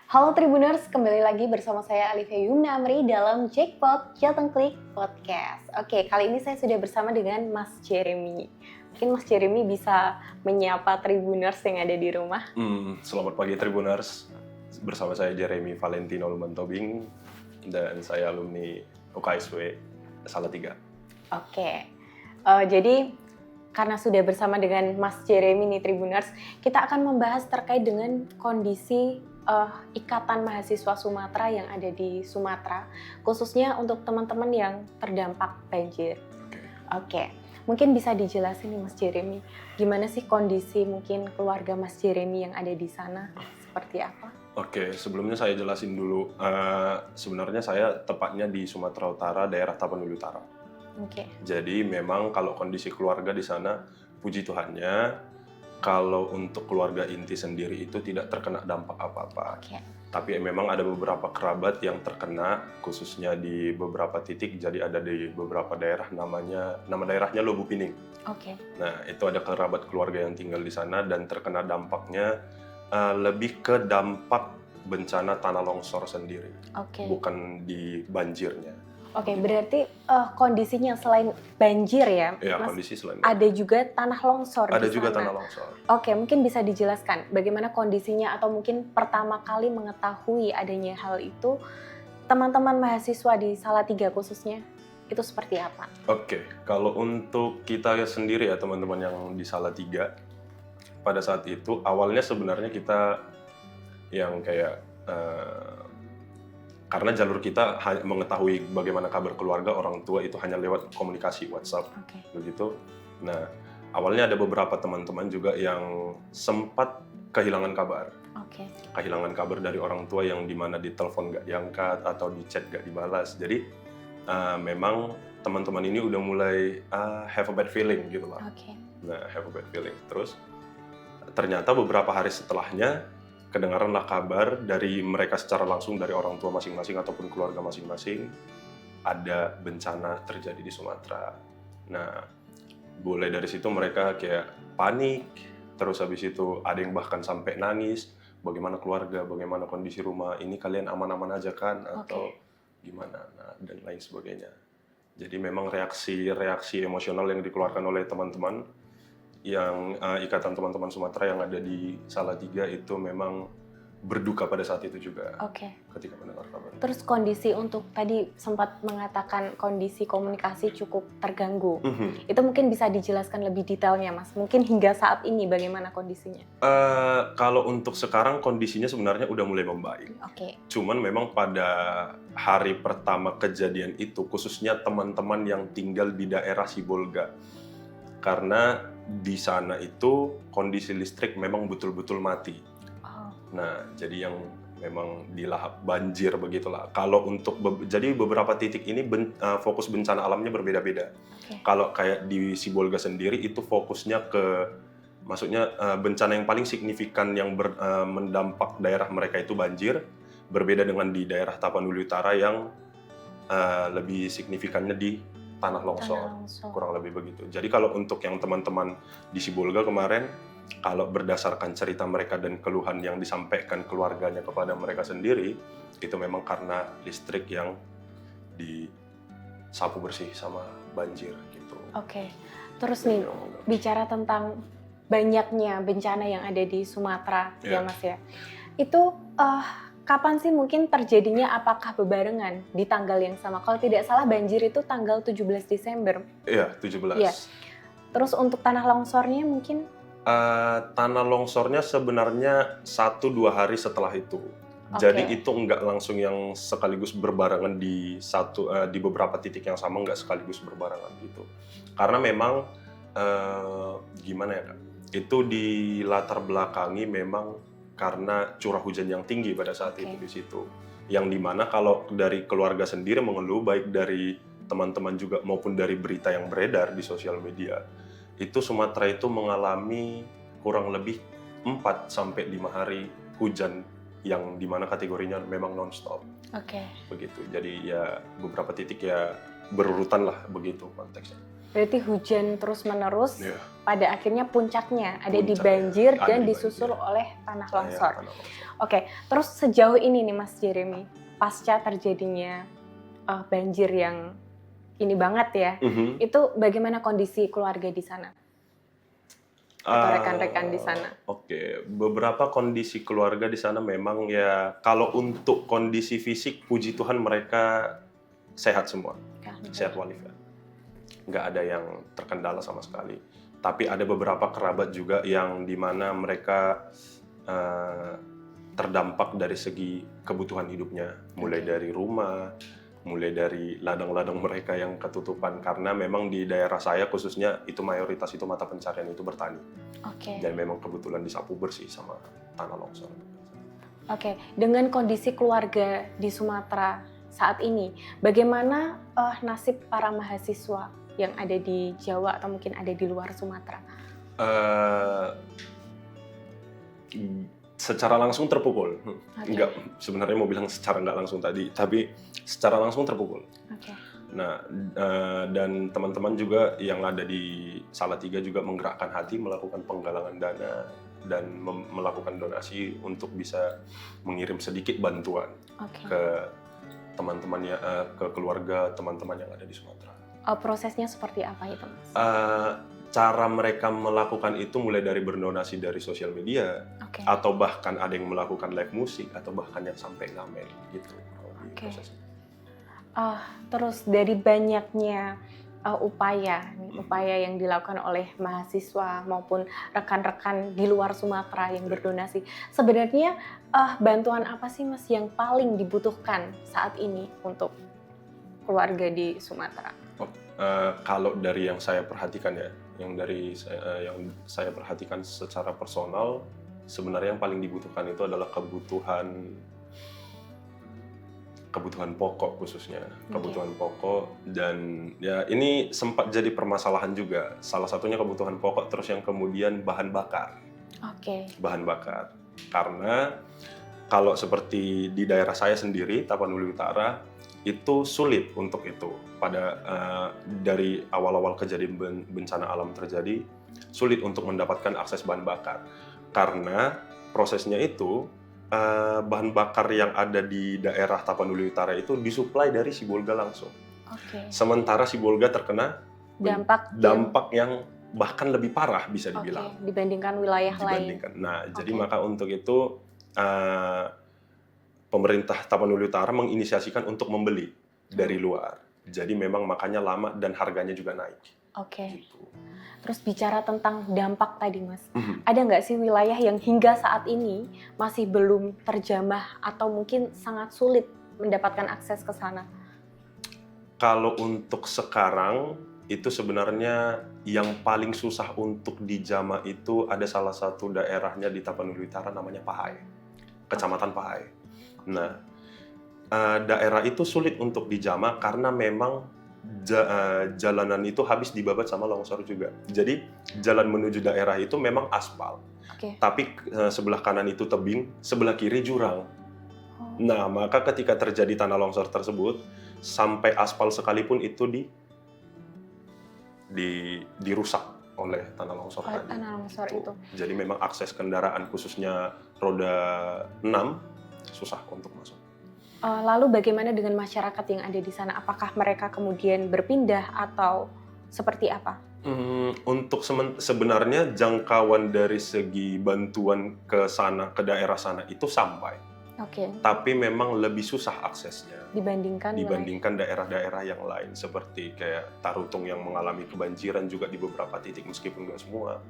Halo Tribuners, kembali lagi bersama saya Alivia Yumna-Amri dalam Jackpot Jateng Klik Podcast. Oke, kali ini saya sudah bersama dengan Mas Jeremy. Mungkin Mas Jeremy bisa menyapa Tribuners yang ada di rumah. Selamat pagi Tribuners, bersama saya Jeremy Valentino Lumantobing dan saya alumni UKSW Salatiga. Oke, jadi karena sudah bersama dengan Mas Jeremy nih Tribuners, kita akan membahas terkait dengan kondisi Ikatan Mahasiswa Sumatera yang ada di Sumatera, khususnya untuk teman-teman yang terdampak banjir. Oke. Mungkin bisa dijelasin nih Mas Jeremy, gimana sih kondisi mungkin keluarga Mas Jeremy yang ada di sana, seperti apa? Oke, sebelumnya saya jelasin dulu, sebenarnya saya tepatnya di Sumatera Utara, daerah Tapanuli Utara. Oke. Jadi memang kalau kondisi keluarga di sana, puji Tuhannya, kalau untuk keluarga inti sendiri itu tidak terkena dampak apa-apa. Oke. Tapi memang ada beberapa kerabat yang terkena, khususnya di beberapa titik. Jadi ada di beberapa daerah nama daerahnya Lubupining. Oke. Nah, itu ada kerabat keluarga yang tinggal di sana dan terkena dampaknya lebih ke dampak bencana tanah longsor sendiri, Oke. bukan di banjirnya. Oke, berarti kondisinya selain banjir ya, Ya, Mas, kondisi selain ada juga tanah longsor ada di juga sana. tanah longsor. Oke, mungkin bisa dijelaskan bagaimana kondisinya atau mungkin pertama kali mengetahui adanya hal itu teman-teman mahasiswa di Salatiga khususnya itu seperti apa? Oke, kalau untuk kita sendiri ya teman-teman yang di Salatiga, pada saat itu awalnya sebenarnya kita yang kayak karena jalur kita mengetahui bagaimana kabar keluarga orang tua itu hanya lewat komunikasi WhatsApp, begitu. Nah, awalnya ada beberapa teman-teman juga yang sempat kehilangan kabar. Kehilangan kabar dari orang tua yang dimana di telepon nggak diangkat atau di chat nggak dibalas. Jadi memang teman-teman ini udah mulai have a bad feeling gitu lah. Nah, have a bad feeling. Terus ternyata beberapa hari setelahnya kedengaranlah kabar dari mereka secara langsung dari orang tua masing-masing ataupun keluarga masing-masing ada bencana terjadi di Sumatera. Nah, mulai dari situ mereka kayak panik, terus habis itu ada yang bahkan sampai nangis, bagaimana keluarga, bagaimana kondisi rumah, ini kalian aman-aman aja kan atau gimana, nah, dan lain sebagainya. Jadi memang reaksi emosional yang dikeluarkan oleh teman-teman yang ikatan teman-teman Sumatera yang ada di Salatiga itu memang berduka pada saat itu juga. Ketika mendengar kabar. Terus kondisi untuk tadi sempat mengatakan kondisi komunikasi cukup terganggu. Itu mungkin bisa dijelaskan lebih detailnya, Mas. Mungkin hingga saat ini bagaimana kondisinya? Kalau untuk sekarang kondisinya sebenarnya udah mulai membaik. Cuman memang pada hari pertama kejadian itu, khususnya teman-teman yang tinggal di daerah Sibolga, karena di sana itu kondisi listrik memang betul-betul mati. Nah, jadi yang memang dilahap banjir begitulah. Kalau untuk jadi beberapa titik ini fokus bencana alamnya berbeda-beda. Kalau kayak di Sibolga sendiri itu fokusnya ke, maksudnya bencana yang paling signifikan yang mendampak daerah mereka itu banjir, berbeda dengan di daerah Tapanuli Utara yang lebih signifikannya di tanah longsor, kurang lebih begitu. Jadi kalau untuk yang teman-teman di Sibolga kemarin, kalau berdasarkan cerita mereka dan keluhan yang disampaikan keluarganya kepada mereka sendiri, itu memang karena listrik yang disapu bersih sama banjir gitu. Terus nih, bicara tentang banyaknya bencana yang ada di Sumatera, ya Mas ya. Itu kapan sih mungkin terjadinya, apakah bebarengan di tanggal yang sama? Kalau tidak salah banjir itu tanggal 17 Desember. Iya, 17. Iya. Terus untuk tanah longsornya mungkin? Tanah longsornya sebenarnya 1-2 hari setelah itu. Jadi itu nggak langsung yang sekaligus berbarengan di beberapa titik yang sama, nggak sekaligus berbarengan gitu. Karena memang gimana ya Kak? Itu di latar belakangi memang karena curah hujan yang tinggi pada saat itu di situ. Yang dimana kalau dari keluarga sendiri mengeluh, baik dari teman-teman juga maupun dari berita yang beredar di sosial media, itu Sumatera itu mengalami kurang lebih 4-5 hari hujan yang dimana kategorinya memang non-stop. Begitu. Jadi ya beberapa titik ya berurutan lah begitu konteksnya. Berarti hujan terus-menerus, Ya, pada akhirnya puncaknya ada di puncaknya banjir ada dan di disusul banjir. oleh tanah Ya, longsor. tanah longsor. Oke, terus sejauh ini nih Mas Jeremy, pasca terjadinya banjir yang ini banget ya, itu bagaimana kondisi keluarga di sana? Atau rekan-rekan di sana? Oke, beberapa kondisi keluarga di sana memang ya, kalau untuk kondisi fisik, puji Tuhan mereka sehat semua, sehat walafiat. Nggak ada yang terkendala sama sekali. Tapi ada beberapa kerabat juga yang dimana mereka terdampak dari segi kebutuhan hidupnya, mulai dari rumah, mulai dari ladang-ladang mereka yang ketutupan, karena memang di daerah saya khususnya itu mayoritas itu mata pencarian itu bertani. Dan memang kebetulan disapu bersih sama tanah longsor. Oke, dengan kondisi keluarga di Sumatera saat ini, bagaimana nasib para mahasiswa yang ada di Jawa atau mungkin ada di luar Sumatera? Secara langsung terpukul. Enggak, sebenarnya mau bilang secara nggak langsung tadi, tapi secara langsung terpukul. Nah, dan teman-teman juga yang ada di Salatiga juga menggerakkan hati, melakukan penggalangan dana dan melakukan donasi untuk bisa mengirim sedikit bantuan ke teman-temannya, ke keluarga teman-teman yang ada di Sumatera. Prosesnya seperti apa itu, Mas? Cara mereka melakukan itu mulai dari berdonasi dari sosial media, atau bahkan ada yang melakukan live musik, atau bahkan yang sampai ngamen gitu. Terus dari banyaknya upaya yang dilakukan oleh mahasiswa maupun rekan-rekan di luar Sumatera yang berdonasi, sebenarnya bantuan apa sih Mas yang paling dibutuhkan saat ini untuk keluarga di Sumatera? Kalau dari yang saya perhatikan ya, yang saya perhatikan secara personal, sebenarnya yang paling dibutuhkan itu adalah kebutuhan pokok khususnya, kebutuhan pokok, dan ya ini sempat jadi permasalahan juga. Salah satunya kebutuhan pokok, terus yang kemudian bahan bakar. Bahan bakar, karena kalau seperti di daerah saya sendiri, Tapanuli Utara, itu sulit untuk itu. Dari awal-awal kejadian bencana alam terjadi, sulit untuk mendapatkan akses bahan bakar. Karena prosesnya itu, bahan bakar yang ada di daerah Tapanuli Utara itu disuplai dari Sibolga langsung. Sementara Sibolga terkena dampak yang bahkan lebih parah bisa dibilang. Dibandingkan wilayah lain. Nah, jadi maka untuk itu pemerintah Tapanuli Utara menginisiasikan untuk membeli dari luar. Jadi memang makanya lama dan harganya juga naik. Gitu. Terus bicara tentang dampak tadi Mas, ada nggak sih wilayah yang hingga saat ini masih belum terjamah atau mungkin sangat sulit mendapatkan akses ke sana? Kalau untuk sekarang, itu sebenarnya yang paling susah untuk dijamah itu ada salah satu daerahnya di Tapanuli Utara namanya Pahai, Kecamatan Pahai. Nah, daerah itu sulit untuk dijamah karena memang jalanan itu habis dibabat sama longsor juga. Jadi jalan menuju daerah itu memang aspal, tapi sebelah kanan itu tebing, sebelah kiri jurang. Nah, maka ketika terjadi tanah longsor tersebut, sampai aspal sekalipun itu dirusak oleh tanah longsor tadi. Tanah longsor itu. Jadi memang akses kendaraan khususnya roda 6 susah untuk masuk. Lalu bagaimana dengan masyarakat yang ada di sana? Apakah mereka kemudian berpindah atau seperti apa? Untuk sebenarnya jangkauan dari segi bantuan ke sana, ke daerah sana itu sampai. Tapi memang lebih susah aksesnya dibandingkan daerah-daerah yang lain seperti kayak Tarutung yang mengalami kebanjiran juga di beberapa titik meskipun nggak semua.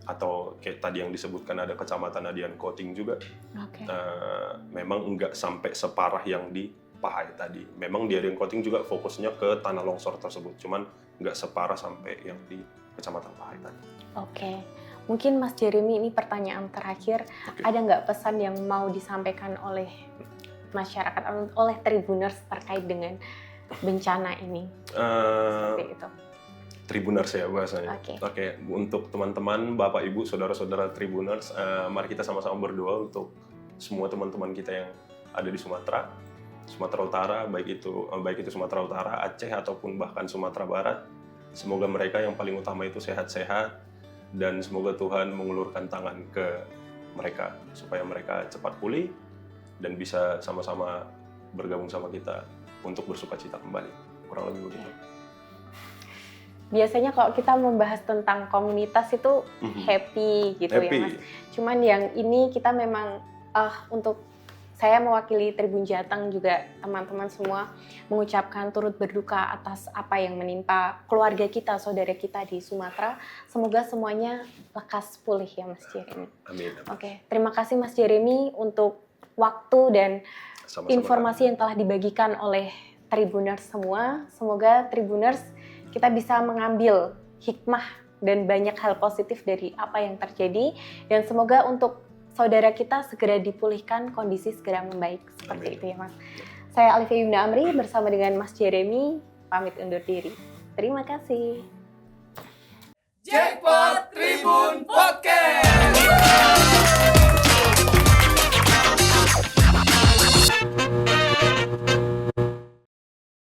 Atau kayak tadi yang disebutkan ada Kecamatan Adian Koting juga, memang nggak sampai separah yang di Pahai tadi. Memang di Adian Koting juga fokusnya ke tanah longsor tersebut, cuman nggak separah sampai yang di Kecamatan Pahai tadi. Mungkin Mas Jeremy ini pertanyaan terakhir, ada nggak pesan yang mau disampaikan oleh masyarakat, oleh Tribuners terkait dengan bencana ini? Seperti itu. Tribuners ya bahasanya. Oke. Untuk teman-teman, Bapak, Ibu, saudara-saudara Tribuners, mari kita sama-sama berdoa untuk semua teman-teman kita yang ada di Sumatera Utara, baik itu Sumatera Utara, Aceh ataupun bahkan Sumatera Barat. Semoga mereka yang paling utama itu sehat-sehat, dan semoga Tuhan mengulurkan tangan ke mereka supaya mereka cepat pulih dan bisa sama-sama bergabung sama kita untuk bersukacita kembali. Kurang lebih begitu. Biasanya kalau kita membahas tentang komunitas itu happy gitu ya Mas. Cuman yang ini kita memang untuk saya mewakili Tribun Jateng juga teman-teman semua mengucapkan turut berduka atas apa yang menimpa keluarga kita, saudara kita di Sumatera. Semoga semuanya lekas pulih ya Mas Jeremy. Amin. Oke, terima kasih Mas Jeremy untuk waktu dan Sama-sama, informasi yang telah dibagikan oleh Tribuners semua. Semoga Tribuners kita bisa mengambil hikmah dan banyak hal positif dari apa yang terjadi, dan semoga untuk saudara kita segera dipulihkan, kondisi segera membaik seperti Amin. itu ya Mas. Saya Alifia Yumna Amri bersama dengan Mas Jeremy pamit undur diri. Terima kasih. Jackpot Tribun